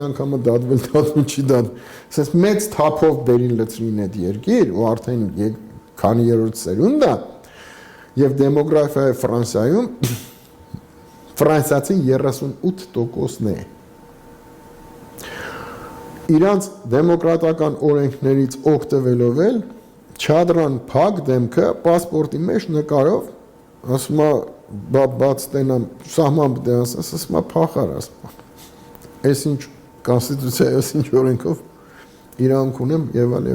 անգամը դատվել չի դատ։ Ասես մեծ թափով բերին լցրին այդ երկիր ու արդեն քանի երրորդ սերունդ է եւ դեմոգրաֆիայի Ֆրանսիայում ֆրանսիացին 38%-ն է։ Իրանց դեմոկրատական օրենքներից օգտվելով էլ չադրան փակ դեմքը պասպորտի մեջ նկարով ասում է բաց տենամ սահման պետք է ասում է փախար ասում։ Այս ինչ Կոնստիտուցիա այս ինչ օրենքով իրանք ունեմ եւ այլ։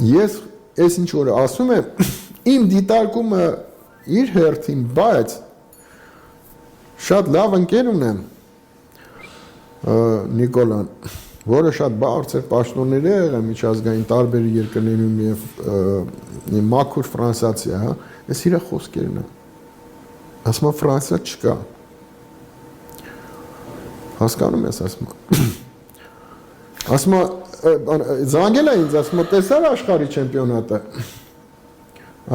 Ես այս ինչ որ ասում եմ իմ դիտարկումը իր հերթին, բայց շատ լավ ընկեր ունեմ Նիկոլան, որը շատ բարձր պաշտոններ է եղել միջազգային տարբեր երկրներում եւ մաքուր ֆրանսիացի է, հա, ես իր խոսքերն եմ։ Ասում եմ Ֆրանսիա չկա։ Հասկանում ես, ասում զանգել է ինձ, ասում տեսար աշխարհի չեմպիոնատը,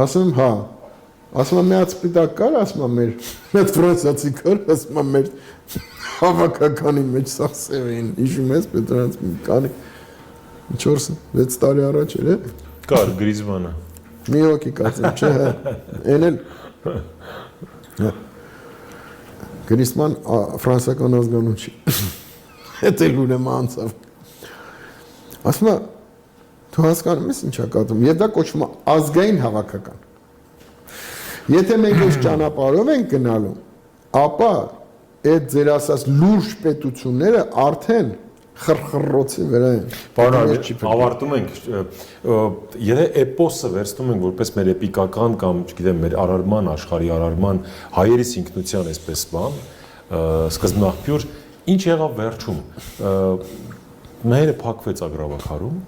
ասում հա, ասում մի հատ սպիտակ կար, ասում մեր մեծ ֆրանսիացի կար, ասում մեր հավաքականի մեջ սա սև էին, հիշում ես Պետրանց մի քանի 4-6 տարի առաջ էր, կար Գրիզմանը, մի հոգի կարծեմ, չէ, այն էլ Գրիզման ֆրանսիական ազգանուն չի, հետ էլ ուրեմն անցավ, ասում է, դու հասկանում ես ինչ է կատարվում, եւ դա կոչվում է ազգային հավաքական, եթե մենք այս ճանապարհով ենք գնալու, ապա այդ ձեր ասած լուրջ պետությունները արդեն խրխռոցի վրա են։ Պարոն, ավարտում ենք, եթե էպոսը վերցնում ենք որպես մեր էպիկական կամ, չգիտեմ, մեր արարման, աշխարհի արարման, հայերիս ինքնության այսպես բան, սկզբնաղբյուր, ինչ եղավ վերջում։ Մերը փակվեց Ագրավախարում։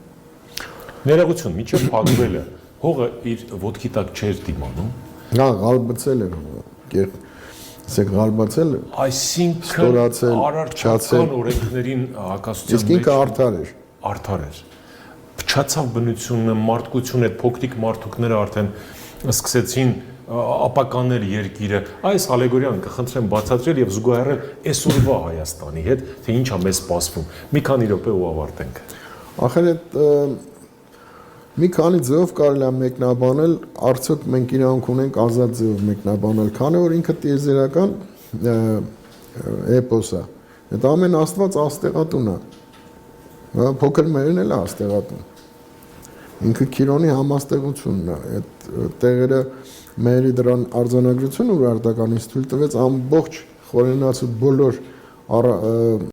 Ներողություն, միջև փակվելը հողը իր ոտքի տակ չէր դիմանում։ Հա, գալբացել էր, Սեք գալբացել, այսինքն արարչական օրենքներին հակասության իսկ ինքը արդար էր։ Արդար էր։ Փչացավ բնությունը, մարդկությունը, այդ փոքրիկ մարդուկները արդեն սկսեցին ապականել երկիրը։ Այս ալեգորիան կխնդրեմ բացատրել եւ զուգահեռել այսօրվա Հայաստանի հետ, թե ինչ է մեզ սպասվում։ Մի քանի րոպե ու ավարտենք։ Ախր այդ մի քանի ձևով կարելի է մեկնաբանել, արդյոք մենք իրանք ունենք ազատ ձևով մեկնաբանել, քանի որ ինքը տիեզերական էպոս է։ Այդ ամեն աստված աստեղատուն է։ Փոքր մերն էլ է աստեղատուն։ Ինքը Քիրոնի համաստեղությունն է։ Այդ տեղերը մերի դրան արձանագրությունը, որ արտականից թույլ տվեց ամբողջ խորենացու բոլոր